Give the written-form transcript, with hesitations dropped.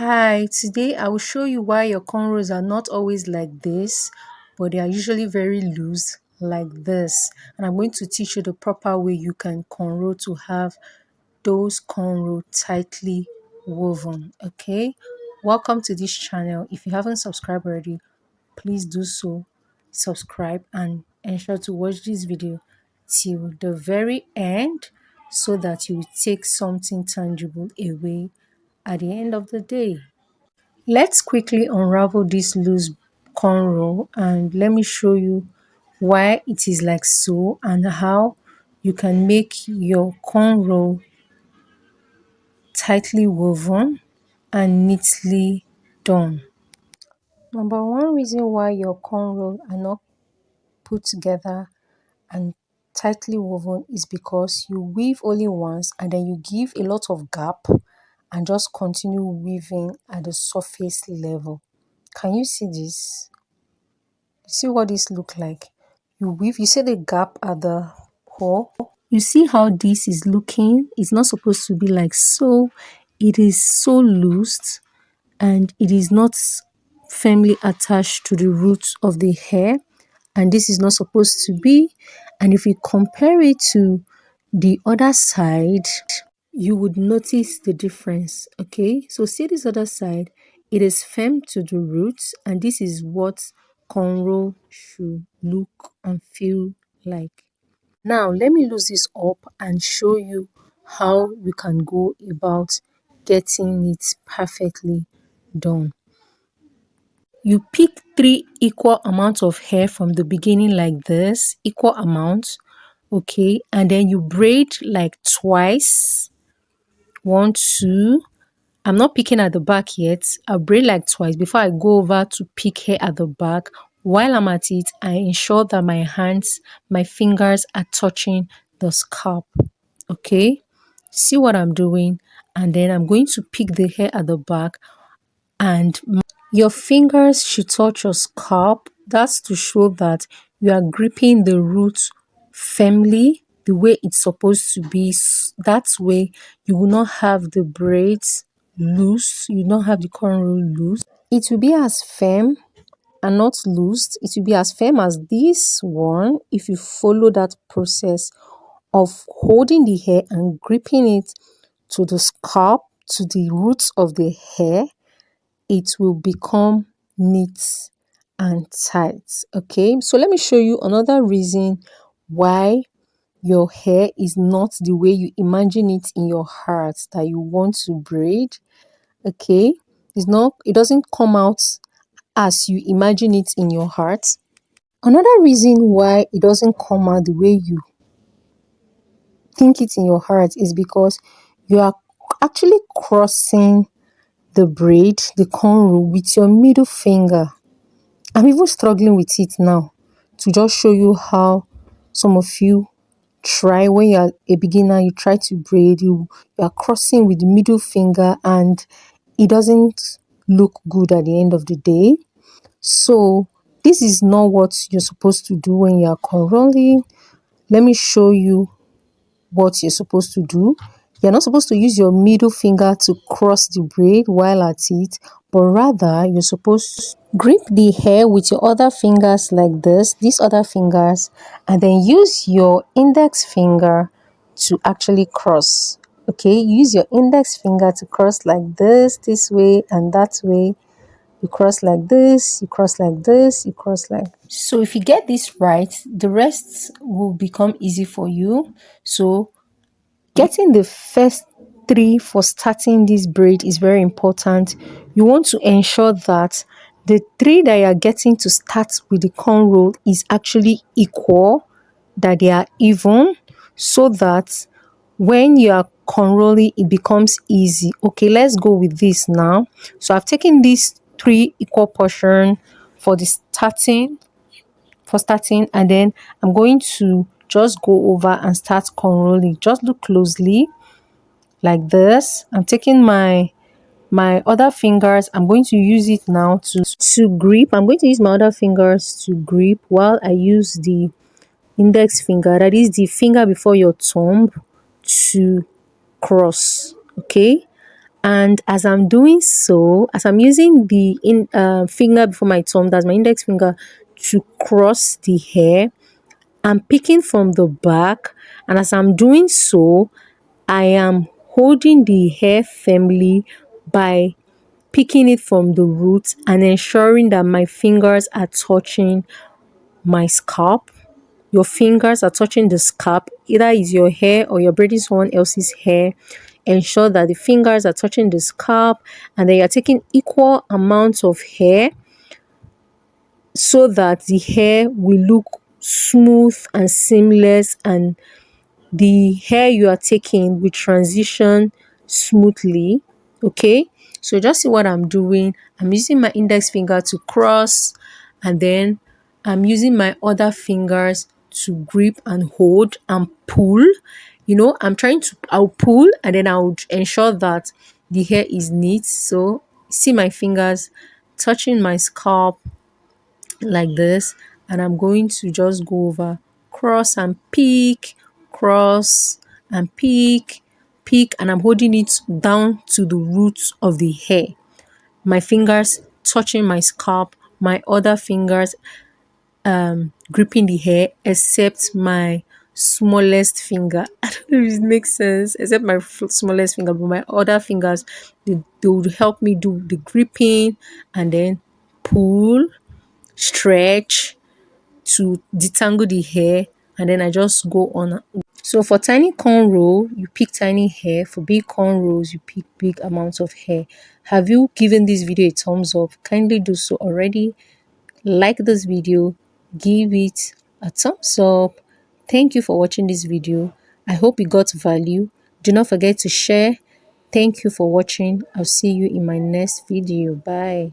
Hi, today I will show you why your cornrows are not always like this, but they are usually very loose like this. And I'm going to teach you the proper way you can cornrow to have those cornrow tightly woven. Okay, welcome to this channel. If you haven't subscribed already, please do so. Subscribe and ensure to watch this video till the very end so that you will take something tangible away at the end of the day. Let's quickly unravel this loose cornrow and let me show you why it is like so and how you can make your cornrow tightly woven and neatly done. Number one reason why your cornrow are not put together and tightly woven is because you weave only once and then you give a lot of gap and just continue weaving at the surface level. Can you see this? See what this look like? You weave, you see the gap at the hole? You see how this is looking? It's not supposed to be like so. It is so loose and it is not firmly attached to the roots of the hair, and this is not supposed to be. And if you compare it to the other side, you would notice the difference. Okay, so see this other side, it is firm to the roots, and this is what cornrow should look and feel like. Now let me loose this up and show you how we can go about getting it perfectly done. You pick 3 equal amounts of hair from the beginning like this, equal amounts, okay, and then you braid like twice. 1, 2. I'm not picking at the back yet. I'll braid like twice before I go over to pick hair at the back. While I'm at it, I ensure that my hands, my fingers are touching the scalp. Okay, see what I'm doing, and then I'm going to pick the hair at the back, and your fingers should touch your scalp. That's to show that you are gripping the roots firmly the way it's supposed to be. That way you will not have the braids loose, you will not have the cornrow loose. It will be as firm and not loose. It will be as firm as this one if you follow that process of holding the hair and gripping it to the scalp, to the roots of the hair. It will become neat and tight. Okay, so let me show you another reason why your hair is not the way you imagine it in your heart that you want to braid. Okay, it doesn't come out as you imagine it in your heart. Another reason why it doesn't come out the way you think it in your heart is because you are actually crossing the braid, the cornrow, with your middle finger. I'm even struggling with it now to just show you how some of you try. When you're a beginner, you try to braid, you are crossing with the middle finger and it doesn't look good at the end of the day. So this is not what you're supposed to do when you're cornrowing. Let me show you what you're supposed to do. You're not supposed to use your middle finger to cross the braid while at it, but rather you're supposed to grip the hair with your other fingers like this, these other fingers, and then use your index finger to actually cross. Okay, use your index finger to cross like this way and that way. You cross like this, you cross like this, you cross like. So if you get this right, the rest will become easy for you. So getting the first 3 for starting this braid is very important. You want to ensure that the 3 that you are getting to start with the cornrow is actually equal, that they are even, so that when you are cornrowing it becomes easy. Okay, let's go with this now. So I've taken these 3 equal portion for the starting, and then I'm going to just go over and start cornrowing. Just look closely like this. I'm taking my other fingers. I'm going to use it now to grip. I'm going to use my other fingers to grip while I use the index finger, that is the finger before your thumb, to cross. Okay, And as I'm doing so, as I'm using the finger before my thumb, that's my index finger, to cross the hair, I'm picking from the back. And as I'm doing so, I am holding the hair firmly by picking it from the roots and ensuring that my fingers are touching my scalp. Your fingers are touching the scalp, either is your hair or you're braiding someone else's hair. Ensure that the fingers are touching the scalp and then you're taking equal amounts of hair so that the hair will look smooth and seamless, and the hair you are taking will transition smoothly. Okay, so just see what I'm doing. I'm using my index finger to cross, and then I'm using my other fingers to grip and hold and pull. I'm trying to, I'll pull and then I'll ensure that the hair is neat. So see my fingers touching my scalp like this, and I'm going to just go over, cross and pick, cross and pick, and I'm holding it down to the roots of the hair. My fingers touching my scalp, my other fingers gripping the hair, except my smallest finger. I don't know if it makes sense, except my smallest finger, but my other fingers, they would help me do the gripping and then pull, stretch to detangle the hair, and then I just go on. So for tiny cornrow, you pick tiny hair. For big cornrows, you pick big amounts of hair. Have you given this video a thumbs up? Kindly do so already. Like this video, give it a thumbs up. Thank you for watching this video. I hope you got value. Do not forget to share. Thank you for watching. I'll see you in my next video. Bye.